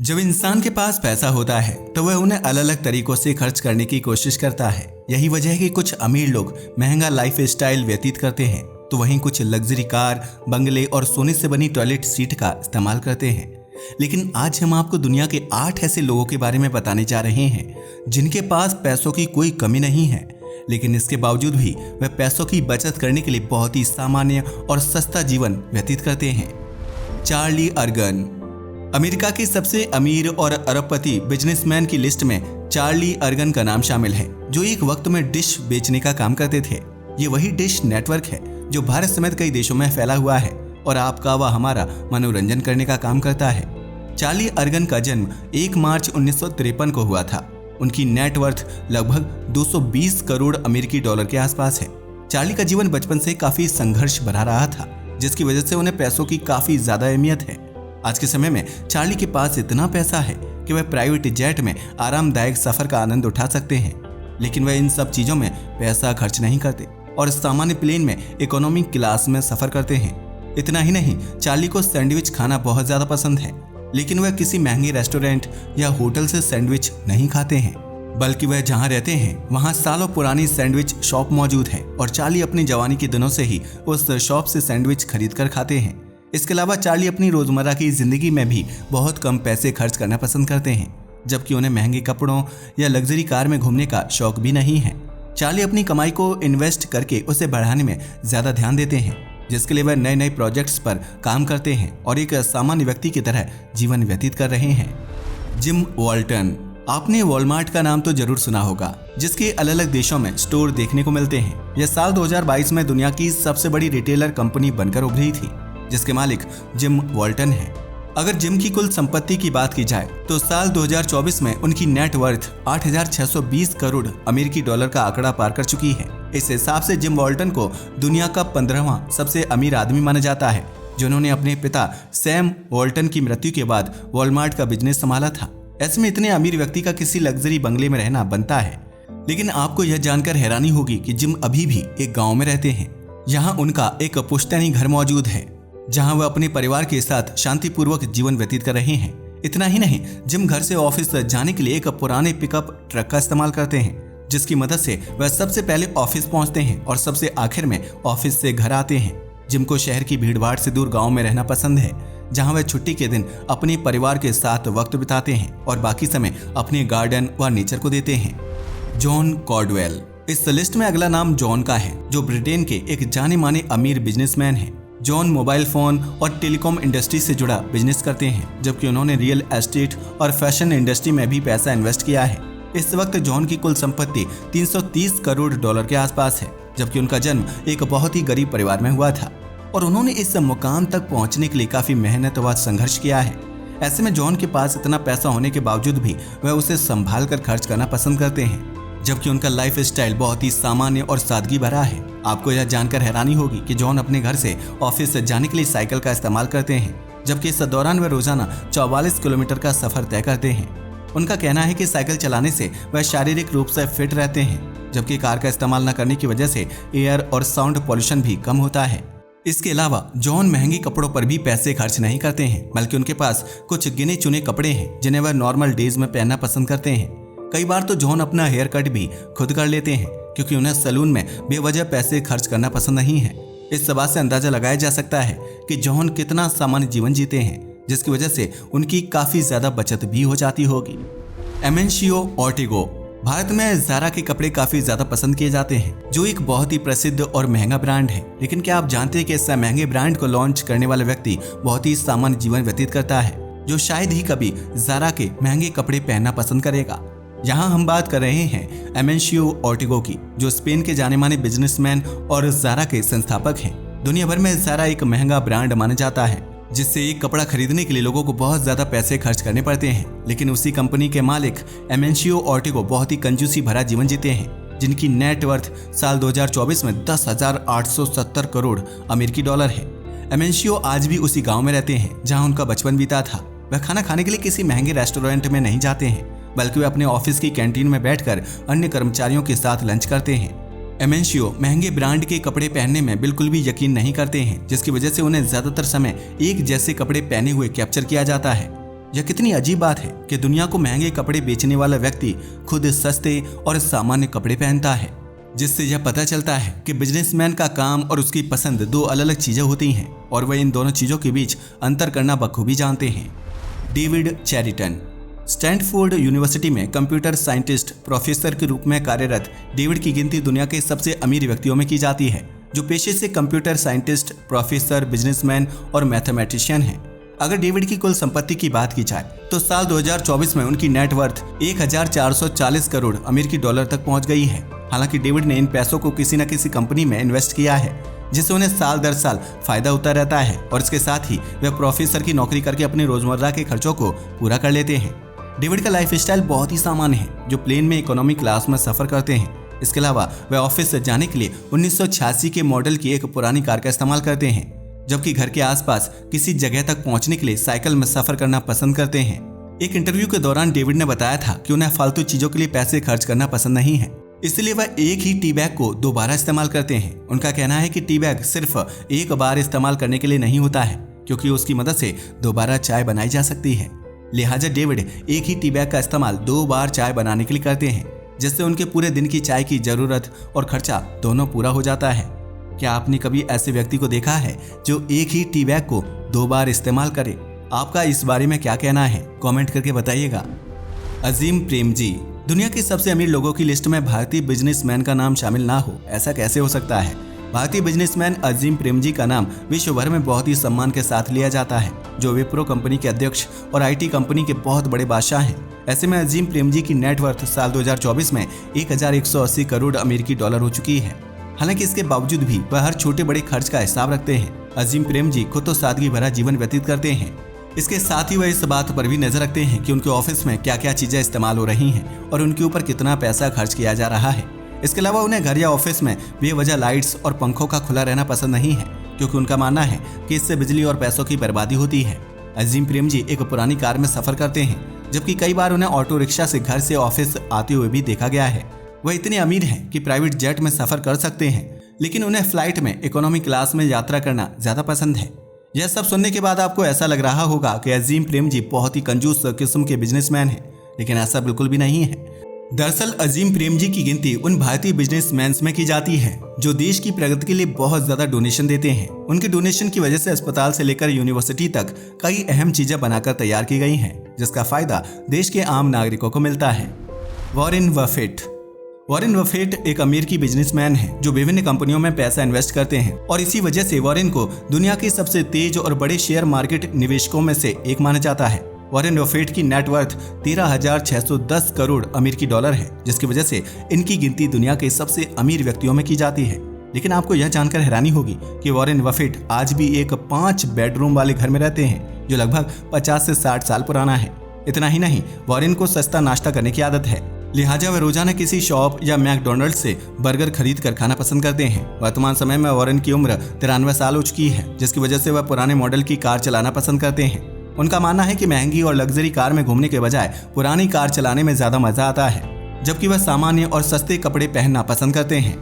जब इंसान के पास पैसा होता है तो वह उन्हें अलग अलग तरीकों से खर्च करने की कोशिश करता है। यही वजह है कि कुछ अमीर लोग महंगा लाइफ स्टाइल व्यतीत करते हैं तो वहीं कुछ लग्जरी कार, बंगले और सोने से बनी टॉयलेट सीट का इस्तेमाल करते हैं। लेकिन आज हम आपको दुनिया के 8 ऐसे लोगों के बारे में बताने जा रहे हैं जिनके पास पैसों की कोई कमी नहीं है, लेकिन इसके बावजूद भी वह पैसों की बचत करने के लिए बहुत ही सामान्य और सस्ता जीवन व्यतीत करते हैं। Charlie organ. अमेरिका के सबसे अमीर और अरबपति बिजनेसमैन की लिस्ट में चार्ली अर्गन का नाम शामिल है, जो एक वक्त में डिश बेचने का काम करते थे। ये वही डिश नेटवर्क है जो भारत समेत कई देशों में फैला हुआ है और आपका व हमारा मनोरंजन करने का काम करता है। चार्ली अर्गन का जन्म 1 मार्च 1953 को हुआ था। उनकी नेटवर्थ लगभग 220 करोड़ अमेरिकी डॉलर के आसपास है। चार्ली का जीवन बचपन से काफी संघर्ष भरा रहा था, जिसकी वजह से उन्हें पैसों की काफी ज्यादा अहमियत है। आज के समय में चार्ली के पास इतना पैसा है कि वह प्राइवेट जेट में आरामदायक सफर का आनंद उठा सकते हैं, लेकिन वह इन सब चीजों में पैसा खर्च नहीं करते और सामान्य प्लेन में इकोनॉमी क्लास में सफर करते हैं। इतना ही नहीं, चार्ली को सैंडविच खाना बहुत ज्यादा पसंद है, लेकिन वह किसी महंगे रेस्टोरेंट या होटल से सैंडविच नहीं खाते हैं, बल्कि वह जहां रहते हैं वहां सालों पुरानी सैंडविच शॉप मौजूद है और चार्ली अपनी जवानी के दिनों से ही उस शॉप से सैंडविच खरीद कर खाते हैं। इसके अलावा चार्ली अपनी रोजमर्रा की जिंदगी में भी बहुत कम पैसे खर्च करना पसंद करते हैं, जबकि उन्हें महंगे कपड़ों या लग्जरी कार में घूमने का शौक भी नहीं है। चार्ली अपनी कमाई को इन्वेस्ट करके उसे बढ़ाने में ज्यादा ध्यान देते हैं, जिसके लिए वह नए नए प्रोजेक्ट्स पर काम करते हैं और एक सामान्य व्यक्ति की तरह जीवन व्यतीत कर रहे हैं। जिम वॉल्टन। आपने वॉलमार्ट का नाम तो जरूर सुना होगा, जिसके अलग अलग देशों में स्टोर देखने को मिलते हैं। यह साल 2022 में दुनिया की सबसे बड़ी रिटेलर कंपनी बनकर उभरी थी, जिसके मालिक जिम वॉल्टन है। अगर जिम की कुल संपत्ति की बात की जाए तो साल 2024 में उनकी नेटवर्थ 8,620 करोड़ अमेरिकी डॉलर का आंकड़ा पार कर चुकी है। इस हिसाब से जिम वॉल्टन को दुनिया का 15वां सबसे अमीर आदमी माना जाता है, जिन्होंने अपने पिता सैम वॉल्टन की मृत्यु के बाद वॉलमार्ट का बिजनेस संभाला था। ऐसे में इतने अमीर व्यक्ति का किसी लग्जरी बंगले में रहना बनता है। लेकिन आपको यह जानकर हैरानी होगी कि जिम अभी भी एक गाँव में रहते हैं। यहाँ उनका एक पुश्तैनी घर मौजूद है, जहां वह अपने परिवार के साथ शांतिपूर्वक जीवन व्यतीत कर रहे हैं। इतना ही नहीं, जिम घर से ऑफिस जाने के लिए एक पुराने पिकअप ट्रक का इस्तेमाल करते हैं, जिसकी मदद से वह सबसे पहले ऑफिस पहुंचते हैं और सबसे आखिर में ऑफिस से घर आते हैं। जिम को शहर की भीड़भाड़ से दूर गांव में रहना पसंद है, जहां वह छुट्टी के दिन अपने परिवार के साथ वक्त बिताते हैं और बाकी समय अपने गार्डन व नेचर को देते हैं। जॉन कॉर्डवेल। इस लिस्ट में अगला नाम जॉन का है, जो ब्रिटेन के एक जाने माने अमीर बिजनेसमैन है। जॉन मोबाइल फोन और टेलीकॉम इंडस्ट्री से जुड़ा बिजनेस करते हैं, जबकि उन्होंने रियल एस्टेट और फैशन इंडस्ट्री में भी पैसा इन्वेस्ट किया है। इस वक्त जॉन की कुल संपत्ति 330 करोड़ डॉलर के आसपास है, जबकि उनका जन्म एक बहुत ही गरीब परिवार में हुआ था और उन्होंने इस मुकाम तक पहुंचने के लिए काफी मेहनत व संघर्ष किया है। ऐसे में जॉन के पास इतना पैसा होने के बावजूद भी वह उसे संभाल कर खर्च करना पसंद करते हैं, जबकि उनका लाइफ स्टाइल बहुत ही सामान्य और सादगी भरा है। आपको यह जानकर हैरानी होगी कि जॉन अपने घर से ऑफिस जाने के लिए साइकिल का इस्तेमाल करते हैं, जबकि इस दौरान वह रोजाना 44 किलोमीटर का सफर तय करते हैं। उनका कहना है कि साइकिल चलाने से वह शारीरिक रूप से फिट रहते हैं, जबकि कार का इस्तेमाल न करने की वजह से एयर और साउंड पॉल्यूशन भी कम होता है। इसके अलावा जॉन महंगे कपड़ों पर भी पैसे खर्च नहीं करते हैं, बल्कि उनके पास कुछ गिने चुने कपड़े हैं जिन्हें वह नॉर्मल डेज में पहनना पसंद करते हैं। कई बार तो जॉन अपना हेयर कट भी खुद कर लेते हैं, क्योंकि उन्हें सैलून में बेवजह पैसे खर्च करना पसंद नहीं है। इस बात से अंदाजा लगाया जा सकता है कि जॉन कितना सामान्य जीवन जीते हैं, जिसकी वजह से उनकी काफी ज्यादा बचत भी हो जाती होगी। एमेंशियो ऑर्टेगो। भारत में ज़ारा के कपड़े काफी ज्यादा पसंद किए जाते हैं, जो एक बहुत ही प्रसिद्ध और महंगा ब्रांड है। लेकिन क्या आप जानते हैं कि इस महंगे ब्रांड को लॉन्च करने वाला व्यक्ति बहुत ही सामान्य जीवन व्यतीत करता है, जो शायद ही कभी ज़ारा के महंगे कपड़े पहनना पसंद करेगा। यहाँ हम बात कर रहे हैं एमेंशियो ऑर्टेगो की, जो स्पेन के जाने माने बिजनेसमैन और ज़ारा के संस्थापक हैं। दुनिया भर में ज़ारा एक महंगा ब्रांड माना जाता है, जिससे एक कपड़ा खरीदने के लिए लोगों को बहुत ज्यादा पैसे खर्च करने पड़ते हैं। लेकिन उसी कंपनी के मालिक एमेंशियो ऑर्टेगो बहुत ही कंजूसी भरा जीवन जीते हैं, जिनकी नेटवर्थ साल 2024 में 10,870 करोड़ अमेरिकी डॉलर है। एमेंशियो आज भी उसी गाँव में रहते हैं जहाँ उनका बचपन बीता था। वह खाना खाने के लिए किसी महंगे रेस्टोरेंट में नहीं जाते हैं, बल्कि वे अपने ऑफिस की कैंटीन में बैठकर अन्य कर्मचारियों के साथ लंच करते हैं। एमेंशियो महंगे ब्रांड के कपड़े पहनने में बिल्कुल भी यकीन नहीं करते हैं, जिसकी वजह से उन्हें ज्यादातर समय एक जैसे कपड़े पहने हुए कैप्चर किया जाता है। यह कितनी अजीब बात है कि दुनिया को महंगे कपड़े बेचने वाला व्यक्ति खुद सस्ते और सामान्य कपड़े पहनता है, जिससे यह पता चलता है कि बिजनेसमैन का काम और उसकी पसंद दो अलग अलग चीजें होती हैं और वह इन दोनों चीजों के बीच अंतर करना बखूबी जानते हैं। डेविड चैरिटन स्टैनफोर्ड यूनिवर्सिटी में कंप्यूटर साइंटिस्ट प्रोफेसर के रूप में कार्यरत डेविड की गिनती दुनिया के सबसे अमीर व्यक्तियों में की जाती है, जो पेशे से कंप्यूटर साइंटिस्ट, प्रोफेसर, बिजनेसमैन और मैथमेटिशियन हैं। अगर डेविड की कुल संपत्ति की बात की जाए तो साल 2024 में उनकी नेटवर्थ 1440 करोड़ अमेरिकी डॉलर तक पहुंच गई है। हालांकि डेविड ने इन पैसों को किसी न किसी कंपनी में इन्वेस्ट किया है, जिससे उन्हें साल दर साल फायदा होता रहता है और इसके साथ ही वह प्रोफेसर की नौकरी करके अपने रोजमर्रा के खर्चों को पूरा कर लेते हैं। डेविड का लाइफ स्टाइल बहुत ही सामान्य है, जो प्लेन में इकोनॉमी क्लास में सफर करते हैं। इसके अलावा वह ऑफिस से जाने के लिए 1986 के मॉडल की एक पुरानी कार का इस्तेमाल करते हैं, जबकि घर के आसपास किसी जगह तक पहुंचने के लिए साइकिल में सफर करना पसंद करते हैं। एक इंटरव्यू के दौरान डेविड ने बताया था कि उन्हें फालतू चीजों के लिए पैसे खर्च करना पसंद नहीं है, इसलिए वह एक ही टी बैग को दोबारा इस्तेमाल करते हैं। उनका कहना है कि टी बैग सिर्फ एक बार इस्तेमाल करने के लिए नहीं होता है, क्योंकि उसकी मदद से दोबारा चाय बनाई जा सकती है। लिहाजा डेविड एक ही टी बैग का इस्तेमाल 2 बार चाय बनाने के लिए करते हैं, जिससे उनके पूरे दिन की चाय की जरूरत और खर्चा दोनों पूरा हो जाता है। क्या आपने कभी ऐसे व्यक्ति को देखा है जो एक ही टी बैग को 2 बार इस्तेमाल करे? आपका इस बारे में क्या कहना है, कमेंट करके बताइएगा। अजीम प्रेमजी दुनिया के सबसे अमीर लोगों की लिस्ट में भारतीय बिजनेसमैन का नाम शामिल ना हो, ऐसा कैसे हो सकता है? भारतीय बिजनेसमैन अजीम प्रेमजी का नाम विश्व भर में बहुत ही सम्मान के साथ लिया जाता है, जो विप्रो कंपनी के अध्यक्ष और आईटी कंपनी के बहुत बड़े बादशाह हैं। ऐसे में अजीम प्रेमजी की नेटवर्थ साल 2024 में 1180 करोड़ अमेरिकी डॉलर हो चुकी है। हालांकि इसके बावजूद भी वह हर छोटे बड़े खर्च का हिसाब रखते हैं। अजीम प्रेमजी खुद तो सादगी भरा जीवन व्यतीत करते हैं, इसके साथ ही वह इस बात पर भी नजर रखते हैं कि उनके ऑफिस में क्या क्या चीजें इस्तेमाल हो रही हैं और उनके ऊपर कितना पैसा खर्च किया जा रहा है। इसके अलावा उन्हें घर या ऑफिस में बेवजह लाइट्स और पंखों का खुला रहना पसंद नहीं है, क्योंकि उनका मानना है कि इससे बिजली और पैसों की बर्बादी होती है। अजीम प्रेमजी एक पुरानी कार में सफर करते हैं, जबकि कई बार उन्हें ऑटो रिक्शा से घर से ऑफिस आते हुए भी देखा गया है। वह इतने अमीर हैं कि प्राइवेट जेट में सफर कर सकते हैं, लेकिन उन्हें फ्लाइट में इकोनॉमी क्लास में यात्रा करना ज्यादा पसंद है। यह सब सुनने के बाद आपको ऐसा लग रहा होगा कि अजीम प्रेमजी बहुत ही कंजूस किस्म के बिजनेसमैन हैं, लेकिन ऐसा बिल्कुल भी नहीं है। दरअसल अजीम प्रेमजी की गिनती उन भारतीय बिजनेसमैन में की जाती है जो देश की प्रगति के लिए बहुत ज्यादा डोनेशन देते हैं। उनके डोनेशन की वजह से अस्पताल से लेकर यूनिवर्सिटी तक कई अहम चीजें बनाकर तैयार की गई हैं, जिसका फायदा देश के आम नागरिकों को मिलता है। वॉरेन बफेट एक अमेरिकी बिजनेसमैन है जो विभिन्न कंपनियों में पैसा इन्वेस्ट करते हैं और इसी वजह से वॉरेन को दुनिया के सबसे तेज और बड़े शेयर मार्केट निवेशकों में से एक माना जाता है। वॉरेन बफेट की नेटवर्थ 13,610 करोड़ अमेरिकी डॉलर है, जिसकी वजह से इनकी गिनती दुनिया के सबसे अमीर व्यक्तियों में की जाती है। लेकिन आपको यह जानकर हैरानी होगी कि वॉरेन बफेट आज भी एक 5 बेडरूम वाले घर में रहते हैं, जो लगभग 50 से 60 साल पुराना है। इतना ही नहीं, वॉरेन को सस्ता नाश्ता करने की आदत है, लिहाजा वे रोजाना किसी शॉप या मैकडोनल्ड से बर्गर खरीद कर खाना पसंद करते हैं। वर्तमान समय में वॉरेन की उम्र 93 साल हो चुकी है, जिसकी वजह से वह पुराने मॉडल की कार चलाना पसंद करते हैं। उनका मानना है कि महंगी और लग्जरी कार में घूमने के बजाय पुरानी कार चलाने में ज्यादा मजा आता है, जबकि वह सामान्य और सस्ते कपड़े पहनना पसंद करते हैं।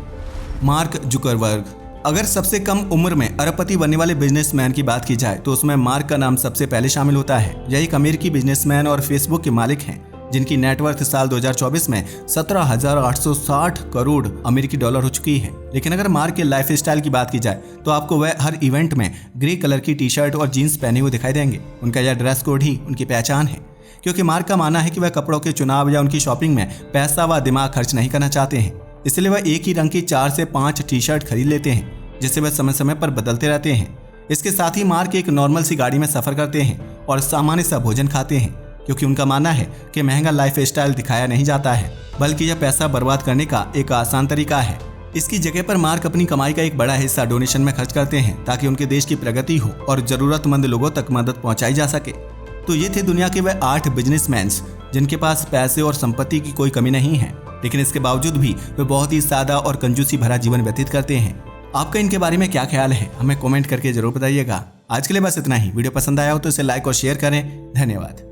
मार्क जुकरबर्ग अगर सबसे कम उम्र में अरबपति बनने वाले बिजनेसमैन की बात की जाए तो उसमें मार्क का नाम सबसे पहले शामिल होता है। यह एक अमेरिकी बिजनेसमैन और फेसबुक के मालिक हैं, जिनकी नेटवर्थ साल 2024 में 17,860 करोड़ अमेरिकी डॉलर हो चुकी है। लेकिन अगर मार्क के लाइफ स्टाइल की बात की जाए तो आपको वह हर इवेंट में ग्रे कलर की टी शर्ट और जीन्स पहने हुए दिखाई देंगे। उनका यह ड्रेस कोड ही उनकी पहचान है, क्योंकि मार्क का मानना है कि वह कपड़ों के चुनाव या उनकी शॉपिंग में पैसा व दिमाग खर्च नहीं करना चाहते हैं। इसलिए वह एक ही रंग की 4 से 5 टी शर्ट खरीद लेते हैं, जिसे वह समय समय पर बदलते रहते हैं। इसके साथ ही मार्क एक नॉर्मल सी गाड़ी में सफर करते हैं और सामान्य सा भोजन खाते हैं, क्योंकि उनका मानना है कि महंगा लाइफ स्टाइल दिखाया नहीं जाता है, बल्कि यह पैसा बर्बाद करने का एक आसान तरीका है। इसकी जगह पर मार्क अपनी कमाई का एक बड़ा हिस्सा डोनेशन में खर्च करते हैं, ताकि उनके देश की प्रगति हो और जरूरतमंद लोगों तक मदद पहुंचाई जा सके। तो ये थे दुनिया के वह 8 बिजनेसमैन जिनके पास पैसे और संपत्ति की कोई कमी नहीं है, लेकिन इसके बावजूद भी वे बहुत ही सादा और कंजूसी भरा जीवन व्यतीत करते हैं। आपका इनके बारे में क्या ख्याल है, हमें कमेंट करके जरूर बताइएगा। आज के लिए बस इतना ही। वीडियो पसंद आया हो तो इसे लाइक और शेयर करें। धन्यवाद।